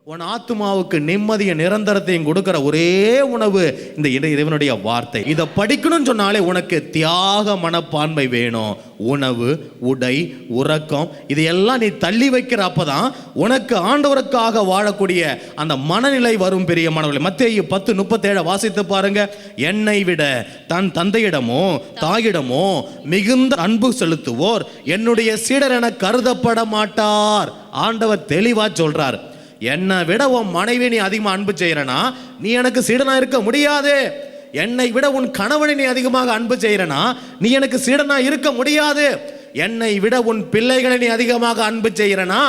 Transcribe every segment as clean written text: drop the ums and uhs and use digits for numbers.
உன் ஆத்துமாவுக்கு நிம்மதியை நிரந்தரத்தையும் கொடுக்கிற ஒரே உணவு இந்த இறைவனுடைய வார்த்தை. இதை படிக்கணும்னு சொன்னாலே உனக்கு தியாக மனப்பான்மை வேணும். உணவு, உடை, உறக்கம் இதையெல்லாம் நீ தள்ளி வைக்கிற அப்பதான் உனக்கு ஆண்டவருக்காக வாழக்கூடிய அந்த மனநிலை வரும். பெரிய மாணவர்களே, மத்தேயு 10:37 வாசித்து பாருங்க. என்னை விட தன் தந்தையிடமோ தாயிடமோ மிகுந்த அன்பு செலுத்துவோர் என்னுடைய சீடர் என கருதப்பட மாட்டார். ஆண்டவர் தெளிவா சொல்றார். என்னை விட உன் மனைவி நீ அதிகமாக அன்பு செய்யறனா நீ எனக்கு சீடனா இருக்க முடியாது. என்னை விட உன் கணவனை நீ அதிகமாக அன்பு செய்யறனா நீ எனக்கு சீடனா இருக்க முடியாது. என்னை விட உன் பிள்ளைகளை நீ அதிகமாக அன்பு செய்யறனா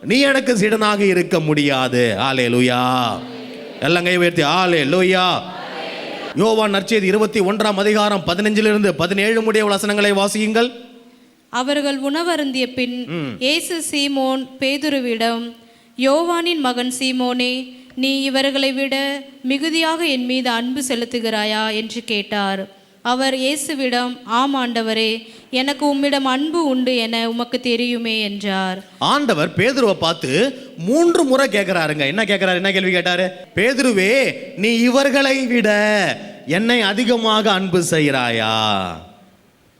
நீ எனக்கு சீடனாக இருக்க முடியாது. அல்லேலூயா. எல்லாம் கை உயர்த்தி அல்லேலூயா. யோவான் நற்செய்தி 21 15 17 முடிய வசனங்களை வாசியுங்கள். அவர்கள் உணவருந்திய பின் இயேசு சீமோன் பேதுருவிடம், யோவானின் மகன் சீமோனே, நீ இவர்களை விட மிகுதியாக என் மீது அன்பு செலுத்துகிறாயா என்று கேட்டார். அவர் இயேசுவிடம், ஆம் ஆண்டவரே, எனக்கு உம்மிடம் அன்பு உண்டு என உமக்கு தெரியுமே என்றார். ஆண்டவர் பேதுருவை பார்த்து 3 முறை கேட்கிறாருங்க. என்ன கேட்கிறாரு? என்ன கேள்வி கேட்டாரு? பேதுருவே, நீ இவர்களை விட என்னை அதிகமாக அன்பு செய்கிறாயா?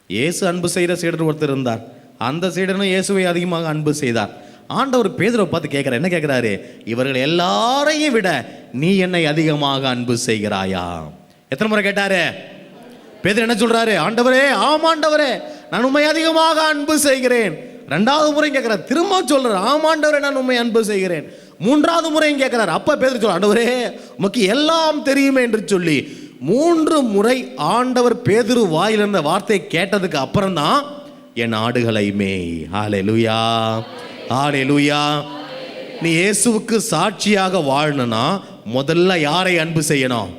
இயேசு அன்பு செய்கிற சீடர் ஒருத்தர் இருந்தார். அந்த சீடனும் இயேசுவை அதிகமாக அன்பு செய்தார். ஆண்டவர் பேதுருவை பார்த்து கேட்கிறார். என்ன கேட்கிறாரு? இவர்கள் எல்லாரையும் விட நீ என்னை அதிகமாக அன்பு செய்கிறாயா? எத்தனை முறை கேட்டாரு? பேதுரு என்ன சொல்றாரு? ஆண்டவரே, ஆம் ஆண்டவரே, நான் உண்மை அதிகமாக அன்பு செய்கிறேன். 2வது முறை கேட்கிறார். திரும்ப சொல்றார், ஆம் ஆண்டவரே, நான் உண்மை அன்பு செய்கிறேன். 3வது முறையும் கேட்கிறார். அப்ப பேதுரு சொல்ற, ஆண்டவரே, உமக்கு எல்லாம் தெரியுமே என்று சொல்லி 3 முறை ஆண்டவர் பேதுரு வாயில இருந்த வார்த்தையை கேட்டதுக்கு அப்புறம் தான் என் ஆடுகளை மேய். ஹல்லேலூயா, ஹல்லேலூயா. நீ இயேசுவுக்கு சாட்சியாக வாழணும்னா முதல்ல யாரை அன்பு செய்யணும்?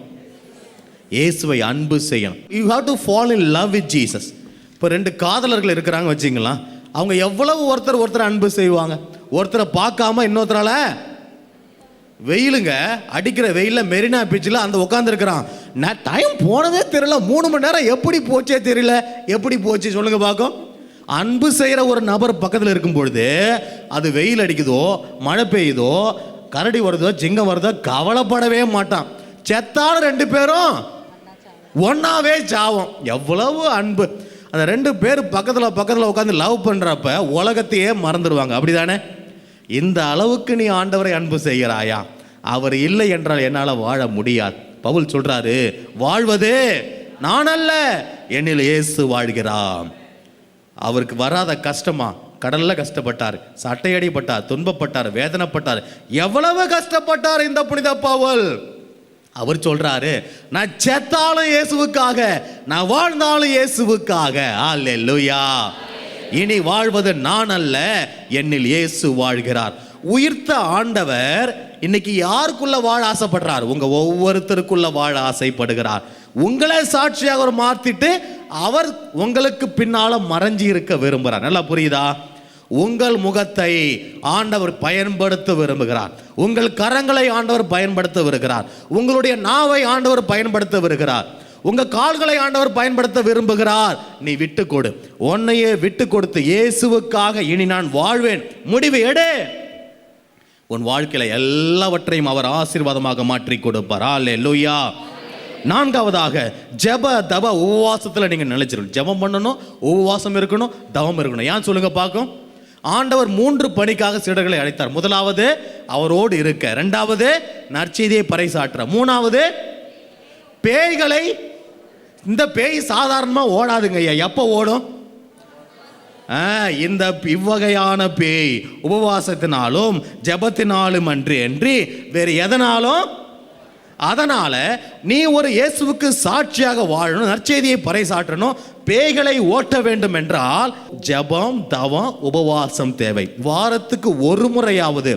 இயேசுவை அன்பு செய்யணும். You have to fall in love with Jesus. இப்போ 2 காதலர்கள் இருக்கிறாங்க வச்சுங்களா, அவங்க எவ்வளவு ஒருத்தர் அன்பு செய்வாங்க. ஒருத்தரை பார்க்காம இன்னொருத்தரால, வெயிலுங்க அடிக்கிற வெயிலில் மெரினா பீச்சில் அந்த உட்காந்துருக்கிறான். நான் டைம் போனதே தெரியல, 3 மணி நேரம் எப்படி போச்சே தெரியல. எப்படி போச்சு சொல்லுங்க பார்க்கும். அன்பு செய்கிற ஒரு நபர் பக்கத்தில் இருக்கும் பொழுது அது வெயில் அடிக்குதோ மழை பெய்யுதோ கரடி வருதோ சிங்கம் வருதோ கவலைப்படவே மாட்டான். செத்தாலும் 2 பேரும் ஒன்னாவே சாவும். எவ்வளவு அன்பு! அந்த 2 பேர் பக்கத்தில் உட்காந்து லவ் பண்ணுறப்ப உலகத்தையே மறந்துடுவாங்க. அப்படிதானே? இந்த அளவுக்கு நீ ஆண்டவரை அன்பு செய்கிறாயா? அவர் இல்லை என்றால் என்னால் வாழ முடியாது. பவுல் சொல்றாரு, வாழ்வது நான் அல்ல, என்னில் இயேசு வாழ்கிறான். அவருக்கு வராத கஷ்டமா? கடல்ல கஷ்டப்பட்டார், சட்டையடிப்பட்டார், துன்பப்பட்டார், வேதனைப்பட்டார். எவ்வளவு கஷ்டப்பட்டார் இந்த புனித பவுல். அவர் சொல்றாரு, நான் செத்தாலும் இயேசுவுக்காக, நான் வாழ்ந்தாலும் இயேசுவுக்காக. அல்லேலூயா. இனி வாழ்வது நான் அல்ல, என்னில் இயேசு வாழ்கிறார். உயிர்த்த ஆண்டவர் இன்னைக்கு யாருக்குள்ள வாழ ஆசைப்படுறார்? உங்க ஒவ்வொருத்தருக்குள்ள வாழ ஆசைப்படுகிறார். உங்களை சாட்சியாக அவர் மாத்திட்டு அவர் உங்களுக்கு பின்னால மறைஞ்சி இருக்க விரும்புகிறார். நல்லா புரியுதா? உங்கள் முகத்தை ஆண்டவர் பயன்படுத்த விரும்புகிறார். உங்கள் கரங்களை ஆண்டவர் பயன்படுத்த விரும்புகிறார். உங்களுடைய நாவை ஆண்டவர் பயன்படுத்த விரும்புகிறார். உங்க கால்களை ஆண்டவர் பயன்படுத்த விரும்புகிறார். நீ விட்டு கொடு. உன்னையே விட்டு கொடுத்து இயேசுவுக்காக இனி நான் வாழ்வேன் முடிவு எடு. உன் வாழ்க்கையில எல்லாவற்றையும் அவர் ஆசீர்வாதமாக மாற்றி கொடுப்பார். அல்லேலூயா. 4வதாக ஜெப தவ உபவாசத்துல நீங்க நிலைச்சிருக்கணும். ஜெபம் பண்ணணும், உபவாசம் இருக்கணும், தவம் இருக்கணும். ஏன் சொல்லுங்க பார்க்கும். ஆண்டவர் 3 பணிக்காக சீடர்களை அழைத்தார். 1வது அவரோடு இருக்க, 2வது நற்செய்தியை பறைசாற்ற, 3வது பேய்களை. இந்த பேய் சாதாரணமா ஓடாதுங்க ஐயா. எப்போ ஓடும்? இந்த இவ்வகையான பேய் உபவாசத்தினாலும் ஜெபத்தினாலும் அன்றி வேறு எதனாலும். அதனால நீ ஒரு இயேசுவுக்கு சாட்சியாக வாழணும், நற்செய்தியை பறைசாற்றணும், பேய்களை ஓட்ட வேண்டும் என்றால் ஜெபம், தவம், உபவாசம் தேவை. வாரத்துக்கு 1 முறையாவது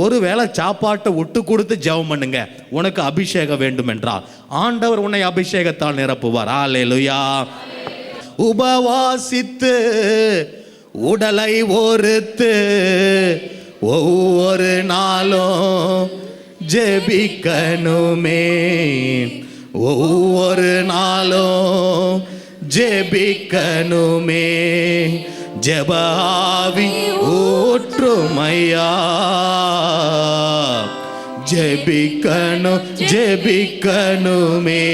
ஒருவேளை சாப்பாட்டை விட்டு கொடுத்து ஜெபம் பண்ணுங்க. உனக்கு அபிஷேகம் வேண்டும் என்றால் ஆண்டவர் உன்னை அபிஷேகத்தால் நிரப்புவார். அல்லேலூயா. உபவாசித்து உடலை ஒருத்து ஒவ்வொரு நாளும் ஜெபிக்கணுமே, ஒவ்வொரு நாளும் ஜெபிக்கணுமே. ஜெபாவி ஊற்றுமையா ஜெபிக்கணும் ஜெபிக்கணுமே.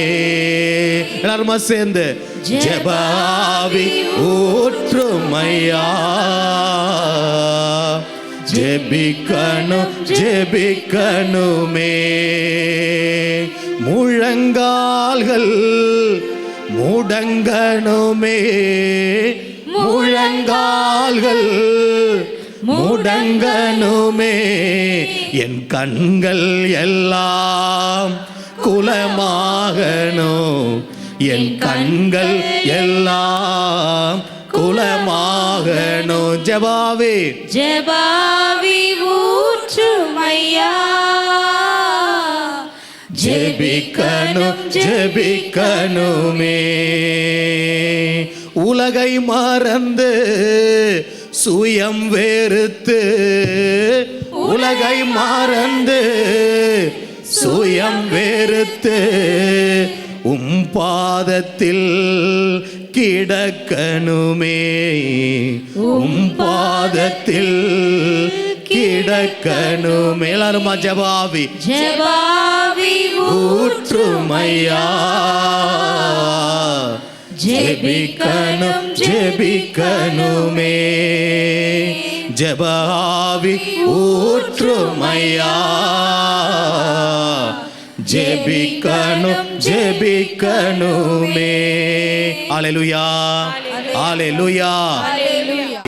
எல்லாருமா சேர்ந்து ஜெபாவி ஊற்றுமையா, ஜெபிக்கணும் ஜெபிக்கணுமே. முழங்கால்கள் முடங்கணுமே, முழங்கால்கள் முடங்கணுமே. என் கண்கள் எல்லாம் குலமாகணும், என் கண்கள் எல்லாம் குலமாகணும். ஜெபாவி ஜெபாவி ஊற்றுமையா, ஜெபிக்கணும் ஜெபிக்கணுமே. உலகை மறந்து சுயம் வெறுத்து, உலகை மறந்து சுயம் வெறுத்து உம் பாதத்தில் கிடக்கணுமே, உம் பாதத்தில் கிடக்கணுமே. எல்லாருமா ஜெபாவி ஜெபாவி ஊற்றுமையா, ஜெபிக்கணும் ஜெபிக்கணுமே. ஜெபாவி ஊற்றுமையா, ஜெபிக்கணும் ஜெபிக்கணுமே. அல்லேலூயா அல்லேலூயா.